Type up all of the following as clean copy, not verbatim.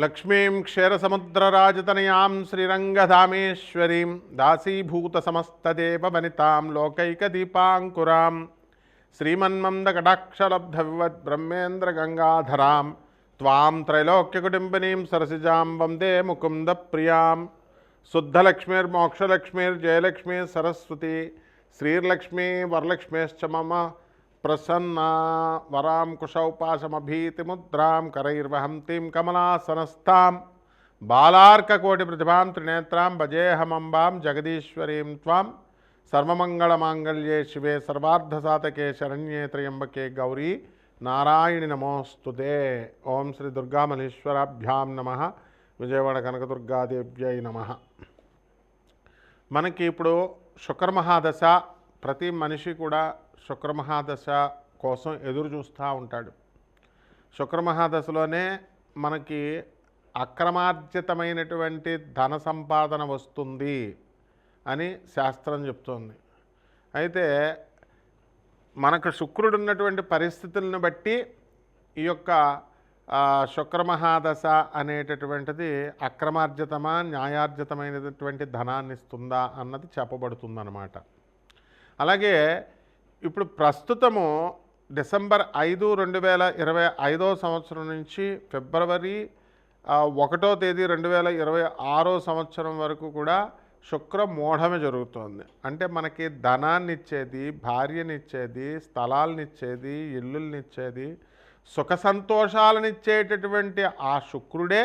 లక్ష్మీం క్షీరసముద్రరాజతనయాం శ్రీరంగధామేశ్వరీం దాసీభూతసమస్తదేవవనితాం లోకైకదీపాంకురాం శ్రీమన్మందకటాక్షలబ్ధవివద్బ్రహ్మేంద్రగంగాధరాం త్వాం త్రైలోక్యకుటుంబినీం సరసిజాం వందే ముకుందప్రియాం శుద్ధలక్ష్మీర్మోక్షలక్ష్మీర్జయలక్ష్మీ సరస్వతి శ్రీర్లక్ష్మీ వరలక్ష్మీశ్చ మమ ప్రసన్నా వరాం కుశౌపాశమభీతిముద్రాం కరైర్వహంతీం కమలాసనస్తాం బాలార్కకోటి ప్రతిభాం త్రినేత్రాం భజేహమంబాం జగదీశ్వరీం త్వాం సర్వమంగళమాంగళ్యే శివే సర్వార్ధసాతకే శరణ్యే త్రయంబకే గౌరీ నారాయణి నమోస్తుతే. ఓం శ్రీ దుర్గామల్లేశ్వరాభ్యాం నమః. విజయవాడ కనకదుర్గాదేవ్యై నమః. మనకి ఇప్పుడు శుక్రమహాదశ, ప్రతి మనిషి కూడా శుక్రమహాదశ కోసం ఎదురు చూస్తూ ఉంటాడు. శుక్రమహాదశలోనే మనకి అక్రమార్జితమైనటువంటి ధన సంపాదన వస్తుంది అని శాస్త్రం చెప్తోంది. అయితే మనకు శుక్రుడు ఉన్నటువంటి పరిస్థితులను బట్టి ఈ యొక్క శుక్రమహాదశ అనేటటువంటిది అక్రమార్జితమా న్యాయార్జితమైనటువంటి ధనాన్ని ఇస్తుందా అన్నది చెప్పబడుతుందన్నమాట. అలాగే ఇప్పుడు ప్రస్తుతము డిసెంబర్ 5, 2025 సంవత్సరం నుంచి ఫిబ్రవరి 1వ తేదీ 2026 సంవత్సరం వరకు కూడా శుక్ర మోఢమే జరుగుతోంది. అంటే మనకి ధనాన్ని ఇచ్చేది, భార్యనిచ్చేది, స్థలాలనిచ్చేది, ఇల్లుల్నిచ్చేది, సుఖ సంతోషాలనిచ్చేటటువంటి ఆ శుక్రుడే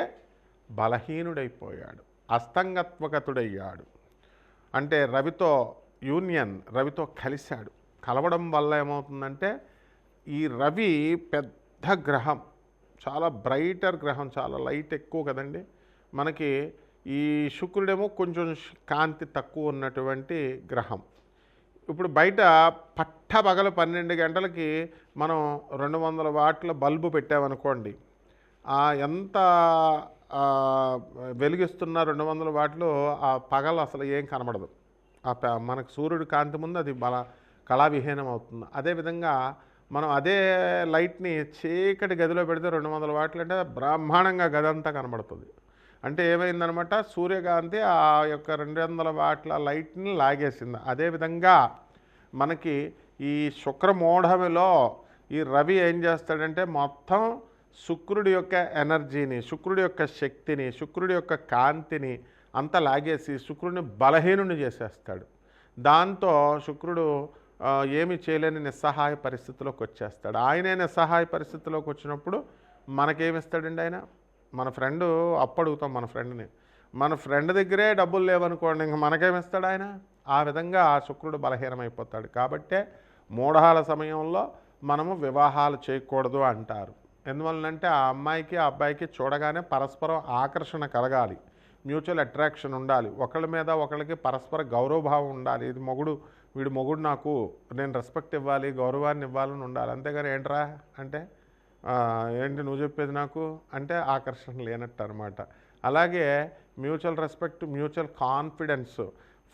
బలహీనుడైపోయాడు, అస్తంగత్వగతుడయ్యాడు. అంటే రవితో యూనియన్, రవితో కలిశాడు. కలవడం వల్ల ఏమవుతుందంటే ఈ రవి పెద్ద గ్రహం, చాలా బ్రైటర్ గ్రహం, చాలా లైట్ ఎక్కువ కదండి మనకి. ఈ శుక్రుడేమో కొంచెం కాంతి తక్కువ ఉన్నటువంటి గ్రహం. ఇప్పుడు బయట పట్టపగలు 12 గంటలకి మనం 200 వాట్ల బల్బు పెట్టామనుకోండి, ఎంత వెలిగిస్తున్న 200 వాట్లు ఆ పగలు అసలు ఏం కనబడదు. మనకు సూర్యుడి కాంతి ముందు అది కళావిహీనం అవుతుంది. అదేవిధంగా మనం అదే లైట్ని చీకటి గదిలో పెడితే 200 వాట్లు అంటే బ్రహ్మాండంగా గది అంతా కనబడుతుంది. అంటే ఏమైందనమాట, సూర్యకాంతి ఆ యొక్క 200 వాట్ల లైట్ని లాగేసింది. అదేవిధంగా మనకి ఈ శుక్రమోఢమిలో ఈ రవి ఏం చేస్తాడంటే మొత్తం శుక్రుడి యొక్క ఎనర్జీని, శుక్రుడి యొక్క శక్తిని, శుక్రుడి యొక్క కాంతిని అంతా లాగేసి శుక్రుడిని బలహీనుని చేసేస్తాడు. దాంతో శుక్రుడు ఏమి చేయలేని నిస్సహాయ పరిస్థితిలోకి వచ్చేస్తాడు. ఆయనే నిస్సహాయ పరిస్థితిలోకి వచ్చినప్పుడు మనకేమిస్తాడండి ఆయన? మన ఫ్రెండ్ అప్పు అడుగుతాం మన ఫ్రెండ్ దగ్గరే డబ్బులు లేవనుకోండి, ఇంక మనకేమిస్తాడు ఆయన? ఆ విధంగా ఆ శుక్రుడు బలహీనమైపోతాడు. కాబట్టే మూఢాల సమయంలో మనము వివాహాలు చేయకూడదు అంటారు. ఎందువలనంటే ఆ అమ్మాయికి ఆ అబ్బాయికి చూడగానే పరస్పరం ఆకర్షణ కలగాలి, మ్యూచువల్ అట్రాక్షన్ ఉండాలి, ఒకళ్ళ మీద ఒకళ్ళకి పరస్పర గౌరవభావం ఉండాలి. ఇది వీడు మొగుడు, నాకు నేను రెస్పెక్ట్ ఇవ్వాలి, గౌరవాన్ని ఇవ్వాలని ఉండాలి. అంతేగాని ఏంట్రా అంటే ఏంటి నువ్వు చెప్పేది నాకు అంటే ఆకర్షణ లేనట్టు అనమాట. అలాగే mutual respect, mutual confidence.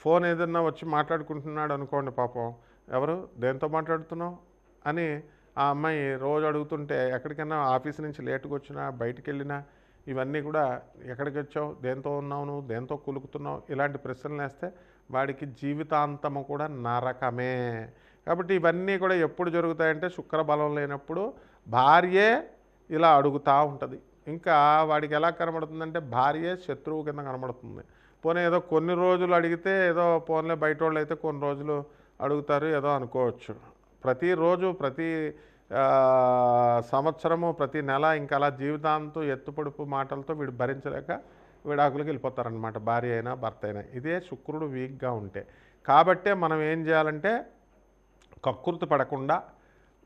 Phone ఏదన్నా వచ్చి మాట్లాడుకుంటున్నాడు అనుకోండి, పాపం ఎవరు దేంతో మాట్లాడుతున్నావు అని ఆ అమ్మాయి రోజు అడుగుతుంటే, ఎక్కడికైనా ఆఫీస్ నుంచి లేటుగా వచ్చినా, బయటికి వెళ్ళినా ఇవన్నీ కూడా ఎక్కడికి వచ్చావు, దేంతో ఉన్నావు, నువ్వు దేంతో కులుకుతున్నావు, ఇలాంటి ప్రశ్నలు వేస్తే వాడికి జీవితాంతము కూడా నరకమే. కాబట్టి ఇవన్నీ కూడా ఎప్పుడు జరుగుతాయంటే శుక్రబలం లేనప్పుడు భార్యే ఇలా అడుగుతూ ఉంటుంది. ఇంకా వాడికి ఎలా కనబడుతుందంటే భార్యే శత్రువు కింద కనబడుతుంది. పోనీ ఏదో కొన్ని రోజులు అడిగితే ఏదో పోన్లే, బయట వాళ్ళు అయితే కొన్ని రోజులు అడుగుతారు ఏదో అనుకోవచ్చు. ప్రతిరోజు, ప్రతి సంవత్సరము, ప్రతి నెల ఇంకా అలా జీవితాంతం ఎత్తుపొడుపు మాటలతో వీడు భరించలేక విడాకులకు వెళ్ళిపోతారనమాట, భార్య అయినా భర్త అయినా. ఇదే శుక్రుడు వీక్గా ఉంటే. కాబట్టే మనం ఏం చేయాలంటే కక్కుర్తి పడకుండా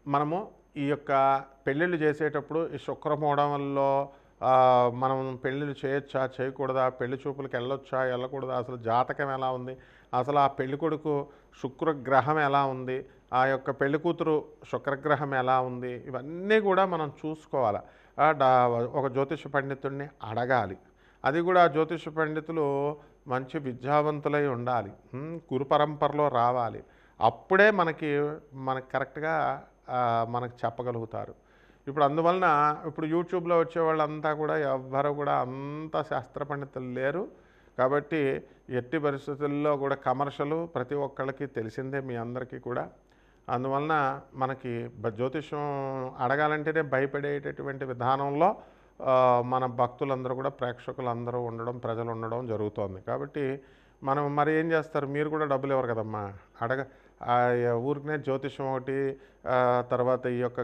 మనము ఈ యొక్క పెళ్ళిళ్ళు చేసేటప్పుడు ఈ శుక్రమోఢంలో మనం పెళ్ళిళ్ళు చేయొచ్చా, చేయకూడదా, పెళ్లి చూపులకు వెళ్ళొచ్చా, వెళ్ళకూడదా, అసలు జాతకం ఎలా ఉంది, అసలు ఆ పెళ్లి కొడుకు శుక్రగ్రహం ఎలా ఉంది, ఆ యొక్క పెళ్లి కూతురు శుక్రగ్రహం ఎలా ఉంది, ఇవన్నీ కూడా మనం చూసుకోవాలి. ఒక జ్యోతిష పండితుడిని అడగాలి. అది కూడా జ్యోతిష పండితులు మంచి విద్యావంతులై ఉండాలి, గురు పరంపరలో రావాలి. అప్పుడే మనకి కరెక్ట్గా మనకు చెప్పగలుగుతారు. ఇప్పుడు అందువలన ఇప్పుడు యూట్యూబ్లో వచ్చే వాళ్ళంతా కూడా ఎవ్వరు కూడా అంత శాస్త్ర పండితులు లేరు. కాబట్టి ఎట్టి పరిస్థితుల్లో కూడా కమర్షియల్ ప్రతి ఒక్కళ్ళకి తెలిసిందే మీ అందరికీ కూడా. అందువలన మనకి జ్యోతిష్యం అడగాలంటేనే భయపడేటటువంటి విధానంలో మన భక్తులందరూ కూడా ప్రేక్షకులందరూ ఉండడం, ప్రజలు ఉండడం జరుగుతోంది. కాబట్టి మనం మరి ఏం చేస్తారు, మీరు కూడా డబ్బులు ఇవ్వరు కదమ్మా, ఊరికనే జ్యోతిష్యం ఒకటి, తర్వాత ఈ యొక్క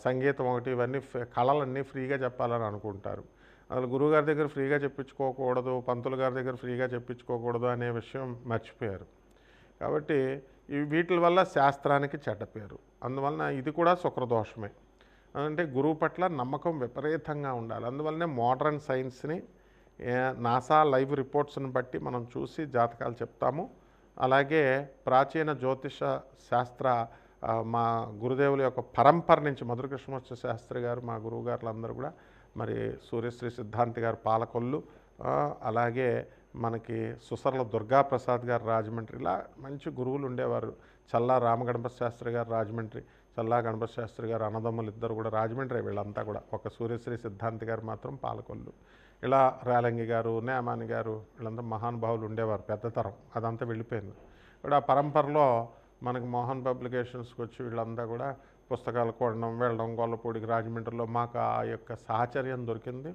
సంగీతం ఒకటి, ఇవన్నీ కళలన్నీ ఫ్రీగా చెప్పాలని అనుకుంటారు. అసలు గురువుగారి దగ్గర ఫ్రీగా చెప్పించుకోకూడదు, పంతులు గారి దగ్గర ఫ్రీగా చెప్పించుకోకూడదు అనే విషయం మర్చిపోయారు. కాబట్టి వీటి వల్ల శాస్త్రానికి చెడ్డ పేరు. అందువలన ఇది కూడా శుక్రదోషమే. అంటే గురువు పట్ల నమ్మకం విపరీతంగా ఉండాలి. అందువల్లనే మోడర్న్ సైన్స్ని, నాసా లైవ్ రిపోర్ట్స్ని బట్టి మనం చూసి జాతకాలు చెప్తాము. అలాగే ప్రాచీన జ్యోతిష శాస్త్ర మా గురుదేవుల యొక్క పరంపర నుంచి మధురకృష్ణమూర్తి శాస్త్రి గారు, మా గురువు గారులందరూ కూడా, మరి సూర్యశ్రీ సిద్ధాంతి గారు పాలకొల్లు, అలాగే మనకి సుసర్ల దుర్గాప్రసాద్ గారు రాజమండ్రి, ఇలా మంచి గురువులు ఉండేవారు. చల్లా రామగణపతి శాస్త్రి గారు రాజమండ్రి, చల్లా గణపతి శాస్త్రి గారు అన్నదమ్ములు ఇద్దరు కూడా రాజమండ్రి, వీళ్ళంతా కూడా. ఒక సూర్యశ్రీ సిద్ధాంతి గారు మాత్రం పాలకొల్లు. ఇలా రేలంగి గారు, నేమాని గారు, వీళ్ళంతా మహానుభావులు ఉండేవారు. పెద్ద తరం అదంతా వెళ్ళిపోయింది. ఇప్పుడు ఆ పరంపరలో మనకి మోహన్ పబ్లికేషన్స్కి వచ్చి వీళ్ళంతా కూడా పుస్తకాలు కొనడం, వెళ్ళడం, గొల్లపూడికి, రాజమండ్రిలో మాకు ఆ యొక్క సాహచర్యం దొరికింది.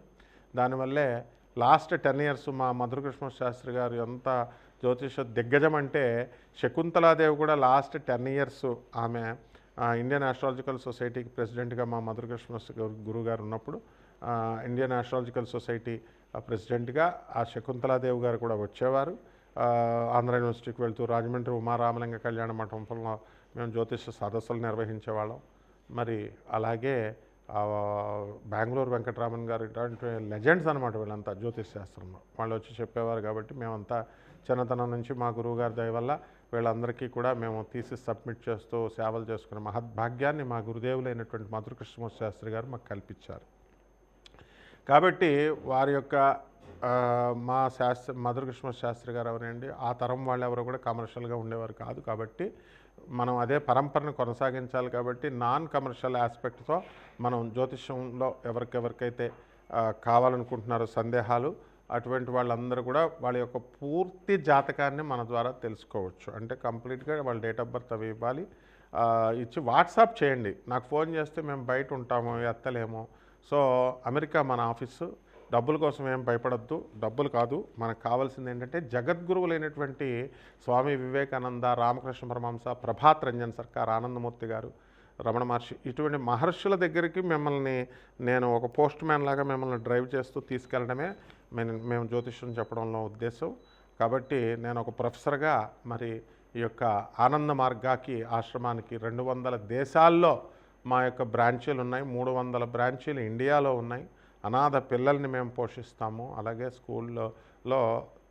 దానివల్లే లాస్ట్ 10 years మా మధురకృష్ణ శాస్త్రి గారు ఎంత జ్యోతిష దిగ్గజం అంటే, శకుంతలాదేవి కూడా లాస్ట్ 10 years ఆమె ఇండియన్ ఆస్ట్రాలజికల్ సొసైటీకి ప్రెసిడెంట్గా మా మధురకృష్ణ గురువు గారు ఉన్నప్పుడు ఇండియన్ ఆస్ట్రాలజికల్ సొసైటీ ప్రెసిడెంట్గా ఆ శకుంతలాదేవి గారు కూడా వచ్చేవారు. ఆంధ్ర యూనివర్సిటీకి వెళ్తూ రాజమండ్రి ఉమారామలింగ కళ్యాణ మండపంలో మేము జ్యోతిష సదస్సులు నిర్వహించేవాళ్ళం. మరి అలాగే బెంగళూరు వెంకటరామన్ గారు, ఇటువంటి లెజెండ్స్ అనమాట వీళ్ళంతా జ్యోతిష శాస్త్రంలో. వాళ్ళు వచ్చి చెప్పేవారు. కాబట్టి మేమంతా చిన్నతనం నుంచి మా గురువుగారి దయ వల్ల వీళ్ళందరికీ కూడా మేము థీసిస్ సబ్మిట్ చేస్తూ సేవలు చేసుకునే మహద్భాగ్యాన్ని మా గురుదేవులైనటువంటి మధురకృష్ణమూర్తి శాస్త్రి గారు మాకు కల్పించారు. కాబట్టి వారి యొక్క మా మధురకృష్ణమూర్తి శాస్త్రి గారు ఎవరండి, ఆ తరం వాళ్ళు ఎవరు కూడా కమర్షియల్గా ఉండేవారు కాదు. కాబట్టి మనం అదే పరంపరను కొనసాగించాలి. కాబట్టి నాన్ కమర్షియల్ ఆస్పెక్ట్తో మనం జ్యోతిష్యంలో ఎవరికైతే కావాలనుకుంటున్నారో సందేహాలు, అటువంటి వాళ్ళందరూ కూడా వాళ్ళ యొక్క పూర్తి జాతకాన్ని మన ద్వారా తెలుసుకోవచ్చు. అంటే కంప్లీట్గా వాళ్ళ డేట్ ఆఫ్ బర్త్ అవి ఇవ్వాలి, ఇచ్చి వాట్సాప్ చేయండి. నాకు ఫోన్ చేస్తే మేము బయట ఉంటాము, ఎత్తలేము. సో అమెరికా మన ఆఫీసు. డబ్బుల కోసం ఏం భయపడద్దు, డబ్బులు కాదు. మనకు కావాల్సింది ఏంటంటే జగద్గురువులైనటువంటి స్వామి వివేకానంద, రామకృష్ణ పరమహంస, ప్రభాత్ రంజన్ సర్కార్, ఆనందమూర్తి గారు, రమణ మహర్షి, ఇటువంటి మహర్షుల దగ్గరికి మిమ్మల్ని నేను ఒక పోస్ట్ మ్యాన్ లాగా మిమ్మల్ని డ్రైవ్ చేస్తూ తీసుకెళ్ళడమే మేము జ్యోతిష్యం చెప్పడంలో ఉద్దేశం. కాబట్టి నేను ఒక ప్రొఫెసర్గా మరి ఈ యొక్క ఆనంద మార్గాకి ఆశ్రమానికి 200 దేశాల్లో మా యొక్క బ్రాంచీలు ఉన్నాయి. 300 బ్రాంచీలు ఇండియాలో ఉన్నాయి. అనాథ పిల్లల్ని మేము పోషిస్తాము. అలాగే స్కూల్లో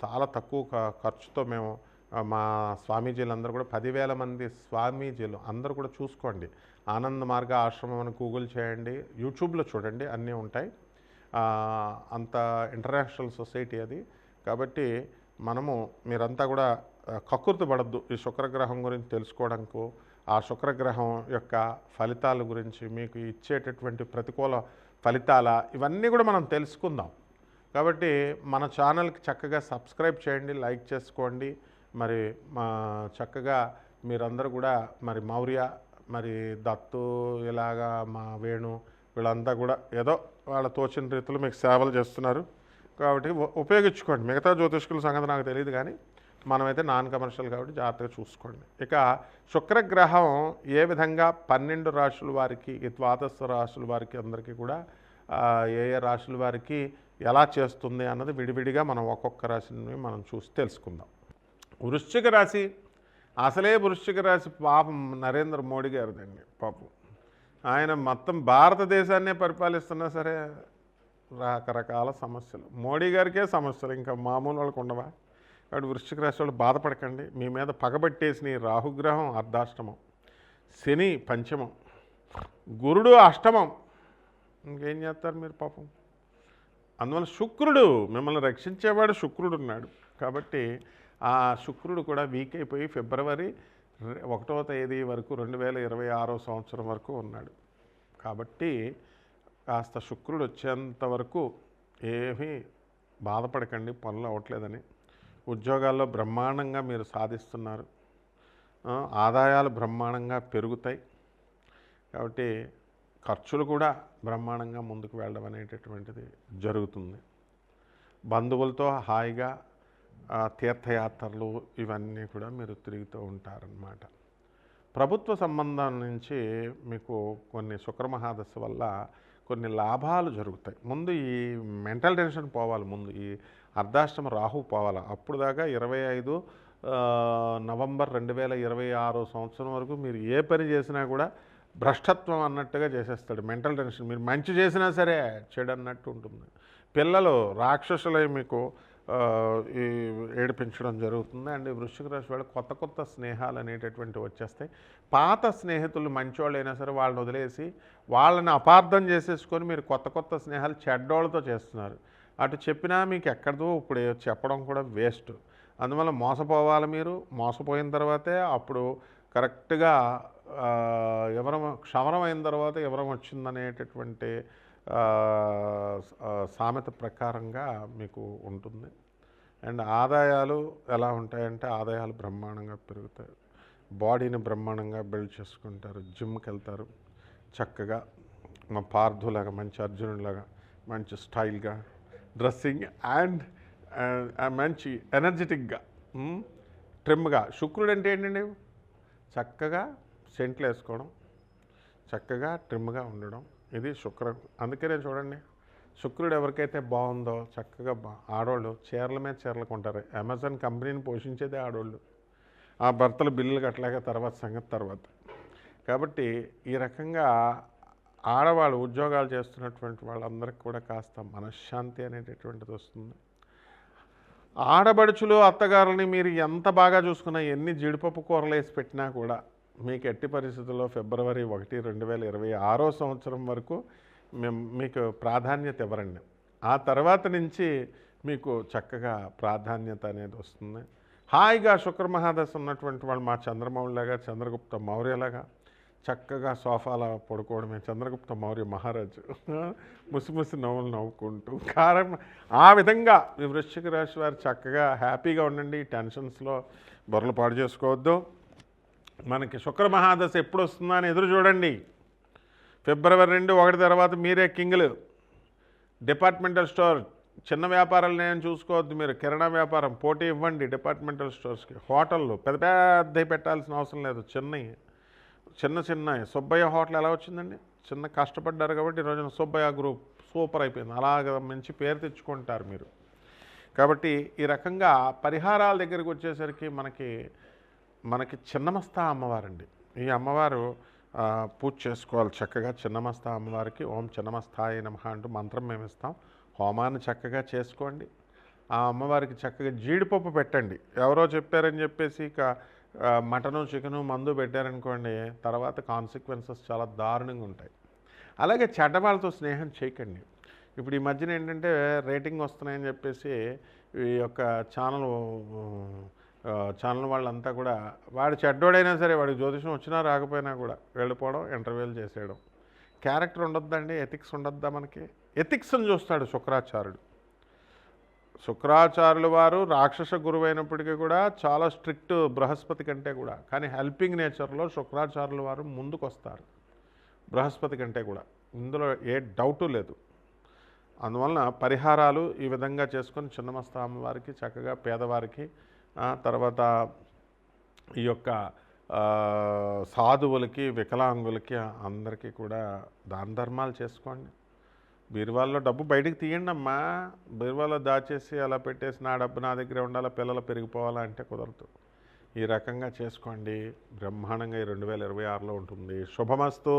చాలా తక్కువ ఖర్చుతో మేము మా స్వామీజీలందరూ కూడా 10,000 మంది స్వామీజీలు అందరూ కూడా చూసుకోండి. ఆనంద మార్గ ఆశ్రమం అని గూగుల్ చేయండి, యూట్యూబ్లో చూడండి, అన్నీ ఉంటాయి. అంత ఇంటర్నేషనల్ సొసైటీ అది. కాబట్టి మీరంతా కూడా కక్కుర్తి పడద్దు ఈ శుక్రగ్రహం గురించి తెలుసుకోవడానికి. ఆ శుక్రగ్రహం యొక్క ఫలితాల గురించి, మీకు ఇచ్చేటటువంటి ప్రతికూల ఫలితాల, ఇవన్నీ కూడా మనం తెలుసుకుందాం. కాబట్టి మన ఛానల్కి చక్కగా సబ్స్క్రైబ్ చేయండి, లైక్ చేసుకోండి. మరి చక్కగా మీరందరూ కూడా మరి మౌర్య, మరి దత్తు, ఇలాగా మా వేణు, వీళ్ళంతా కూడా ఏదో వాళ్ళ తోచిన రీతిలో మీకు సేవలు చేస్తున్నారు. కాబట్టి ఉపయోగించుకోండి. మిగతా జ్యోతిష్కుల సంగతి నాకు తెలియదు, కానీ మనమైతే నాన్ కమర్షియల్ కాబట్టి జాగ్రత్తగా చూసుకోండి. ఇక శుక్రగ్రహం ఏ విధంగా 12 రాశుల వారికి, ఈ ద్వాదశ రాశుల వారికి అందరికీ కూడా ఏ రాశుల వారికి ఎలా చేస్తుంది అన్నది విడివిడిగా మనం ఒక్కొక్క రాశిని మనం చూసి తెలుసుకుందాం. వృశ్చిక రాశి, అసలే వృశ్చిక రాశి పాపం నరేంద్ర మోడీ గారిదండి. పాపం ఆయన మొత్తం భారతదేశాన్నే పరిపాలిస్తున్నా సరే రకరకాల సమస్యలు. మోడీ గారికే సమస్యలు, ఇంకా మామూలు వాళ్ళకు ఉండవా? కాబట్టి వృశ్చిక రాశి వాళ్ళు బాధపడకండి. మీ మీద పగబట్టేసిన రాహుగ్రహం అర్ధాష్టమం, శని పంచమం, గురుడు అష్టమం, ఇంకేం చేస్తారు మీరు పాపం. అందువల్ల శుక్రుడు మిమ్మల్ని రక్షించేవాడు శుక్రుడు ఉన్నాడు. కాబట్టి ఆ శుక్రుడు కూడా వీక్ అయిపోయి ఫిబ్రవరి 1వ తేదీ వరకు 2026 సంవత్సరం వరకు ఉన్నాడు. కాబట్టి కాస్త శుక్రుడు వచ్చేంత వరకు ఏమీ బాధపడకండి, పనులు అవ్వట్లేదని. ఉద్యోగాల్లో బ్రహ్మాండంగా మీరు సాధిస్తున్నారు, ఆదాయాలు బ్రహ్మాండంగా పెరుగుతాయి. కాబట్టి ఖర్చులు కూడా బ్రహ్మాండంగా ముందుకు వెళ్ళడం అనేటటువంటిది జరుగుతుంది. బంధువులతో హాయిగా తీర్థయాత్రలు ఇవన్నీ కూడా మీరు తిరుగుతూ ఉంటారన్నమాట. ప్రభుత్వ సంబంధం నుంచి మీకు కొన్ని శుక్రమహాదశ వల్ల కొన్ని లాభాలు జరుగుతాయి. ముందు ఈ మెంటల్ టెన్షన్ పోవాలి, ముందు ఈ అర్ధాష్టమ రాహు పోవాలి. అప్పుడు దాకా 25 నవంబర్ 2026 సంవత్సరం వరకు మీరు ఏ పని చేసినా కూడా భ్రష్టత్వం అన్నట్టుగా చేసేస్తాడు. మెంటల్ టెన్షన్, మీరు మంచి చేసినా సరే చెడు అన్నట్టు ఉంటుంది. పిల్లలు రాక్షసులై మీకు ఈ ఏడిపించడం జరుగుతుంది. అండ్ వృశ్చిక రాశి వాళ్ళు కొత్త కొత్త స్నేహాలు అనేటటువంటివి వచ్చేస్తాయి. పాత స్నేహితులు మంచోళ్ళైనా సరే వాళ్ళని వదిలేసి వాళ్ళని అపార్థం చేసేసుకొని మీరు కొత్త కొత్త స్నేహాలు చెడ్డోళ్ళతో చేస్తున్నారు. అటు చెప్పినా మీకు ఎక్కడదో ఇప్పుడు చెప్పడం కూడా వేస్ట్. అందువల్ల మోసపోవాలి. మీరు మోసపోయిన తర్వాతే అప్పుడు కరెక్ట్గా ఎవరం క్షవరం అయిన తర్వాత ఎవరం వచ్చిందనేటటువంటి సామెత ప్రకారంగా మీకు ఉంటుంది. అండ్ ఆదాయాలు ఎలా ఉంటాయంటే ఆదాయాలు బ్రహ్మాండంగా పెరుగుతాయి. బాడీని బ్రహ్మాండంగా బిల్డ్ చేసుకుంటారు, జిమ్కి వెళ్తారు, చక్కగా మా పార్థులాగా మంచి అర్జునుడిలాగా మంచి స్టైల్గా డ్రెస్సింగ్ అండ్ మంచి ఎనర్జెటిక్గా ట్రిమ్గా. శుక్రుడు అంటే ఏంటండి, చక్కగా సెంట్లు వేసుకోవడం, చక్కగా ట్రిమ్గా ఉండడం, ఇది శుక్రం. అందుకనే చూడండి, శుక్రుడు ఎవరికైతే బాగుందో చక్కగా ఆడవాళ్ళు చీరల మీద చీరలు కొంటారు. అమెజాన్ కంపెనీని పోషించేదే ఆడవాళ్ళు. ఆ భర్తలు బిల్లులు కట్టలేక తర్వాత సంగతి తర్వాత. కాబట్టి ఈ రకంగా ఆడవాళ్ళు ఉద్యోగాలు చేస్తున్నటువంటి వాళ్ళందరికీ కూడా కాస్త మనశ్శాంతి అనేటటువంటిది వస్తుంది. ఆడబడుచులు అత్తగారులని మీరు ఎంత బాగా చూసుకున్నా, ఎన్ని జీడిపప్పు కూరలు వేసి పెట్టినా కూడా మీకు ఎట్టి పరిస్థితుల్లో ఫిబ్రవరి 1, 2026 సంవత్సరం వరకు మీకు ప్రాధాన్యత ఇవ్వరండి. ఆ తర్వాత నుంచి మీకు చక్కగా ప్రాధాన్యత అనేది వస్తుంది. హాయిగా శుక్రమహాదశ ఉన్నటువంటి వాళ్ళు మా చంద్రమౌళిలాగా, చంద్రగుప్త మౌర్యలాగా చక్కగా సోఫాలో పడుకోవడమే. చంద్రగుప్త మౌర్య మహారాజు ముసిముసి నవ్వులు నవ్వుకుంటూ ఆ విధంగా ఈ వృశ్చిక రాశి వారు చక్కగా హ్యాపీగా ఉండండి. టెన్షన్స్లో బొర్రలు పాడు చేసుకోవద్దు. మనకి శుక్రమహాదశ ఎప్పుడు వస్తుందా అని ఎదురు చూడండి. ఫిబ్రవరి 2, 1 తర్వాత మీరే కింగులు. డిపార్ట్మెంటల్ స్టోర్ చిన్న వ్యాపారాలు నేను చూసుకోవద్దు. మీరు కిరాణా వ్యాపారం పోటీ ఇవ్వండి డిపార్ట్మెంటల్ స్టోర్స్కి. హోటళ్ళు పెద్ద పెద్దవి పెట్టాల్సిన అవసరం లేదు, చిన్న సుబ్బయ్య హోటల్ ఎలా వచ్చిందండి? చిన్న కష్టపడ్డారు కాబట్టి ఈరోజున సుబ్బయ్య గ్రూప్ సూపర్ అయిపోయింది. అలాగ మంచి పేరు తెచ్చుకుంటారు మీరు. కాబట్టి ఈ రకంగా పరిహారాల దగ్గరికి వచ్చేసరికి మనకి చిన్నమస్తా అమ్మవారండి. ఈ అమ్మవారు పూజ చేసుకోవాలి చక్కగా. చిన్నమస్తా అమ్మవారికి ఓం చిన్నమస్తాయ నమః అంటూ మంత్రం మేము ఇస్తాం. హోమాన్ని చక్కగా చేసుకోండి. ఆ అమ్మవారికి చక్కగా జీడిపప్పు పెట్టండి. ఎవరో చెప్పారని చెప్పేసి ఇక మటను చికెను మందు పెట్టారనుకోండి, తర్వాత కాన్సిక్వెన్సెస్ చాలా దారుణంగా ఉంటాయి. అలాగే చెడ్డవాళ్ళతో స్నేహం చేయకండి. ఇప్పుడు ఈ మధ్యన ఏంటంటే రేటింగ్ వస్తున్నాయని చెప్పేసి ఈ యొక్క ఛానల్ వాళ్ళంతా కూడా వాడు చెడ్డోడైనా సరే వాడికి జ్యోతిషం వచ్చినా రాకపోయినా కూడా వెళ్ళిపోవడం, ఇంటర్వ్యూలు చేసేయడం. క్యారెక్టర్ ఉండొద్దండి, ఎథిక్స్ ఉండొద్దా? మనకి ఎథిక్స్ని చూస్తాడు శుక్రాచార్యుడు. శుక్రాచార్యుల వారు రాక్షస గురువు అయినప్పటికీ కూడా చాలా స్ట్రిక్ట్ బృహస్పతి కంటే కూడా. కానీ హెల్పింగ్ నేచర్లో శుక్రాచార్యుల వారు ముందుకు వస్తారు బృహస్పతి కంటే కూడా, ఇందులో ఏ డౌటు లేదు. అందువలన పరిహారాలు ఈ విధంగా చేసుకొని చిన్నమస్తా అమ్మవారికి చక్కగా, పేదవారికి, తర్వాత ఈ యొక్క సాధువులకి, వికలాంగులకి అందరికీ కూడా దాన ధర్మాలు చేసుకోండి. బీరువాల్లో డబ్బు బయటికి తీయండి అమ్మా. బీరువాలో దాచేసి అలా పెట్టేసి నా డబ్బు నా దగ్గరే ఉండాలా, పిల్లలు పెరిగిపోవాలా అంటే కుదరదు. ఈ రకంగా చేసుకోండి. బ్రహ్మాండంగా ఈ 2026లో ఉంటుంది. శుభమస్తు.